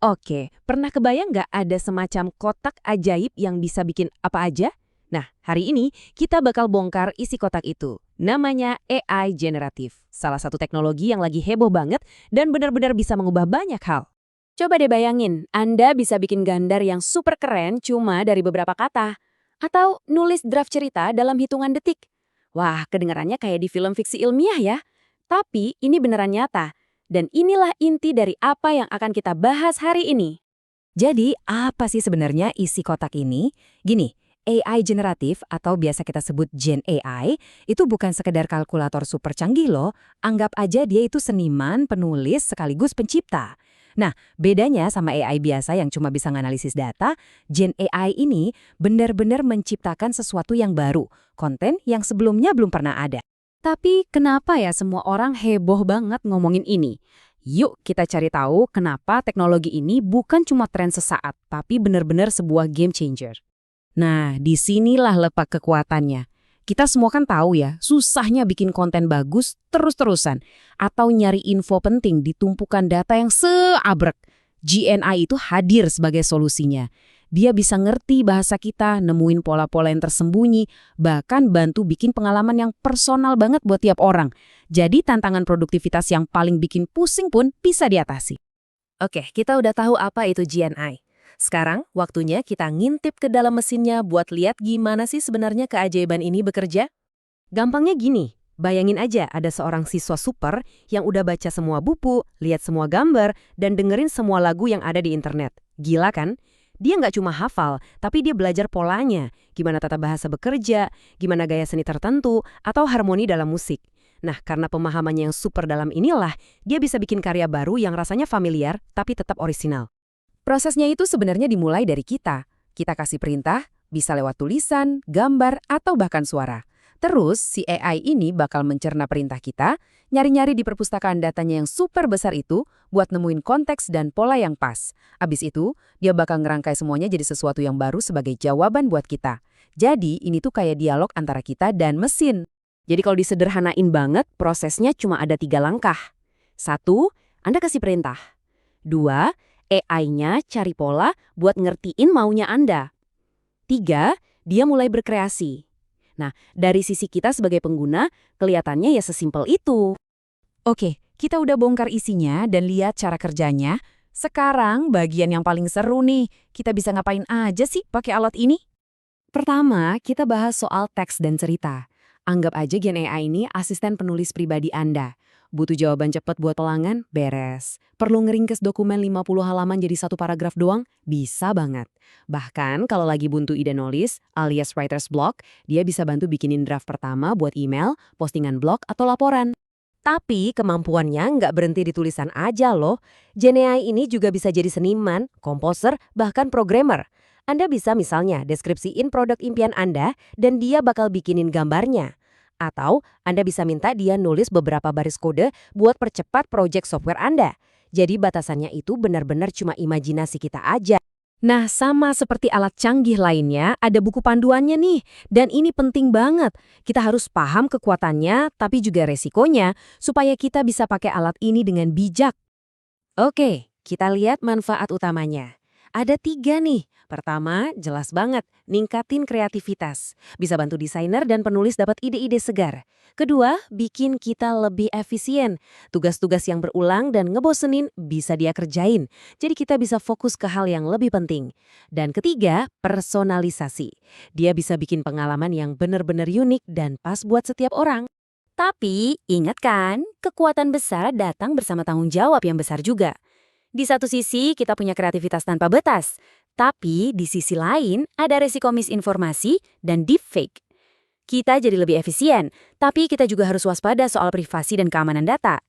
Oke, pernah kebayang nggak ada semacam kotak ajaib yang bisa bikin apa aja? Nah, hari ini kita bakal bongkar isi kotak itu. Namanya AI generatif, salah satu teknologi yang lagi heboh banget dan benar-benar bisa mengubah banyak hal. Coba deh bayangin, Anda bisa bikin gambar yang super keren cuma dari beberapa kata. Atau nulis draft cerita dalam hitungan detik. Wah, kedengarannya kayak di film fiksi ilmiah ya. Tapi ini beneran nyata. Dan inilah inti dari apa yang akan kita bahas hari ini. Jadi, apa sih sebenarnya isi kotak ini? Gini, AI generatif atau biasa kita sebut Gen AI itu bukan sekedar kalkulator super canggih loh. Anggap aja dia itu seniman, penulis, sekaligus pencipta. Nah, bedanya sama AI biasa yang cuma bisa menganalisis data, Gen AI ini benar-benar menciptakan sesuatu yang baru, konten yang sebelumnya belum pernah ada. Tapi kenapa ya semua orang heboh banget ngomongin ini? Yuk kita cari tahu kenapa teknologi ini bukan cuma tren sesaat, tapi benar-benar sebuah game changer. Nah, disinilah letak kekuatannya. Kita semua kan tahu ya, susahnya bikin konten bagus terus-terusan. Atau nyari info penting di tumpukan data yang seabrek. GNI itu hadir sebagai solusinya. Dia bisa ngerti bahasa kita, nemuin pola-pola yang tersembunyi, bahkan bantu bikin pengalaman yang personal banget buat tiap orang. Jadi tantangan produktivitas yang paling bikin pusing pun bisa diatasi. Oke, kita udah tahu apa itu GNI. Sekarang waktunya kita ngintip ke dalam mesinnya buat lihat gimana sih sebenarnya keajaiban ini bekerja. Gampangnya gini, bayangin aja ada seorang siswa super yang udah baca semua buku, lihat semua gambar, dan dengerin semua lagu yang ada di internet. Gila kan? Dia nggak cuma hafal, tapi dia belajar polanya, gimana tata bahasa bekerja, gimana gaya seni tertentu, atau harmoni dalam musik. Nah, karena pemahamannya yang super dalam inilah, dia bisa bikin karya baru yang rasanya familiar, tapi tetap orisinal. Prosesnya itu sebenarnya dimulai dari kita. Kita kasih perintah, bisa lewat tulisan, gambar, atau bahkan suara. Terus, si AI ini bakal mencerna perintah kita, nyari-nyari di perpustakaan datanya yang super besar itu buat nemuin konteks dan pola yang pas. Abis itu, dia bakal ngerangkai semuanya jadi sesuatu yang baru sebagai jawaban buat kita. Jadi, ini tuh kayak dialog antara kita dan mesin. Jadi kalau disederhanain banget, prosesnya cuma ada 3 langkah. 1, Anda kasih perintah. 2, AI-nya cari pola buat ngertiin maunya Anda. 3, dia mulai berkreasi. Nah, dari sisi kita sebagai pengguna, kelihatannya ya sesimpel itu. Oke, kita udah bongkar isinya dan lihat cara kerjanya. Sekarang bagian yang paling seru nih, kita bisa ngapain aja sih pakai alat ini? Pertama, kita bahas soal teks dan cerita. Anggap aja Gen AI ini asisten penulis pribadi Anda. Butuh jawaban cepat buat pelanggan? Beres. Perlu ngeringkes dokumen 50 halaman jadi satu paragraf doang? Bisa banget. Bahkan kalau lagi buntu ide nulis, alias writer's block, dia bisa bantu bikinin draft pertama buat email, postingan blog, atau laporan. Tapi kemampuannya nggak berhenti di tulisan aja loh. Gen AI ini juga bisa jadi seniman, komposer, bahkan programmer. Anda bisa misalnya deskripsiin produk impian Anda dan dia bakal bikinin gambarnya. Atau Anda bisa minta dia nulis beberapa baris kode buat percepat proyek software Anda. Jadi batasannya itu benar-benar cuma imajinasi kita aja. Nah, sama seperti alat canggih lainnya, ada buku panduannya nih. Dan ini penting banget. Kita harus paham kekuatannya, tapi juga resikonya, supaya kita bisa pakai alat ini dengan bijak. Oke, kita lihat manfaat utamanya. Ada 3 nih. Pertama, jelas banget, ningkatin kreativitas. Bisa bantu desainer dan penulis dapat ide-ide segar. Kedua, bikin kita lebih efisien. Tugas-tugas yang berulang dan ngebosenin bisa dia kerjain. Jadi kita bisa fokus ke hal yang lebih penting. Dan ketiga, personalisasi. Dia bisa bikin pengalaman yang benar-benar unik dan pas buat setiap orang. Tapi, ingat kan, kekuatan besar datang bersama tanggung jawab yang besar juga. Di satu sisi, kita punya kreativitas tanpa batas. Tapi, di sisi lain, ada resiko misinformasi dan deepfake. Kita jadi lebih efisien, tapi kita juga harus waspada soal privasi dan keamanan data.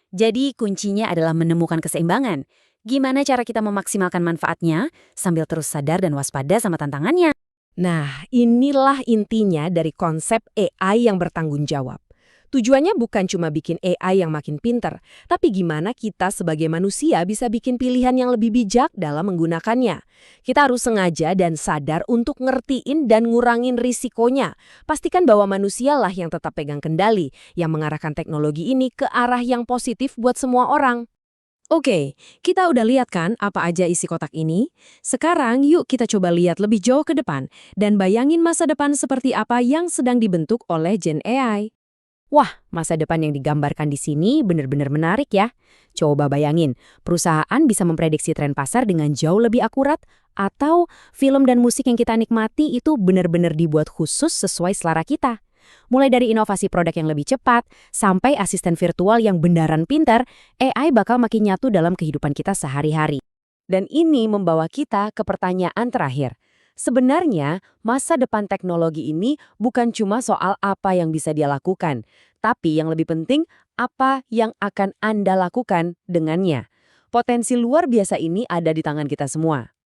Jadi, kuncinya adalah menemukan keseimbangan. Gimana cara kita memaksimalkan manfaatnya, sambil terus sadar dan waspada sama tantangannya? Nah, inilah intinya dari konsep AI yang bertanggung jawab. Tujuannya bukan cuma bikin AI yang makin pinter, tapi gimana kita sebagai manusia bisa bikin pilihan yang lebih bijak dalam menggunakannya. Kita harus sengaja dan sadar untuk ngertiin dan ngurangin risikonya. Pastikan bahwa manusialah yang tetap pegang kendali, yang mengarahkan teknologi ini ke arah yang positif buat semua orang. Oke, kita udah lihat kan apa aja isi kotak ini? Sekarang yuk kita coba lihat lebih jauh ke depan dan bayangin masa depan seperti apa yang sedang dibentuk oleh Gen AI. Wah, masa depan yang digambarkan di sini benar-benar menarik ya. Coba bayangin, perusahaan bisa memprediksi tren pasar dengan jauh lebih akurat, atau film dan musik yang kita nikmati itu benar-benar dibuat khusus sesuai selera kita. Mulai dari inovasi produk yang lebih cepat, sampai asisten virtual yang beneran pintar, AI bakal makin nyatu dalam kehidupan kita sehari-hari. Dan ini membawa kita ke pertanyaan terakhir. Sebenarnya, masa depan teknologi ini bukan cuma soal apa yang bisa dia lakukan, tapi yang lebih penting, apa yang akan Anda lakukan dengannya. Potensi luar biasa ini ada di tangan kita semua.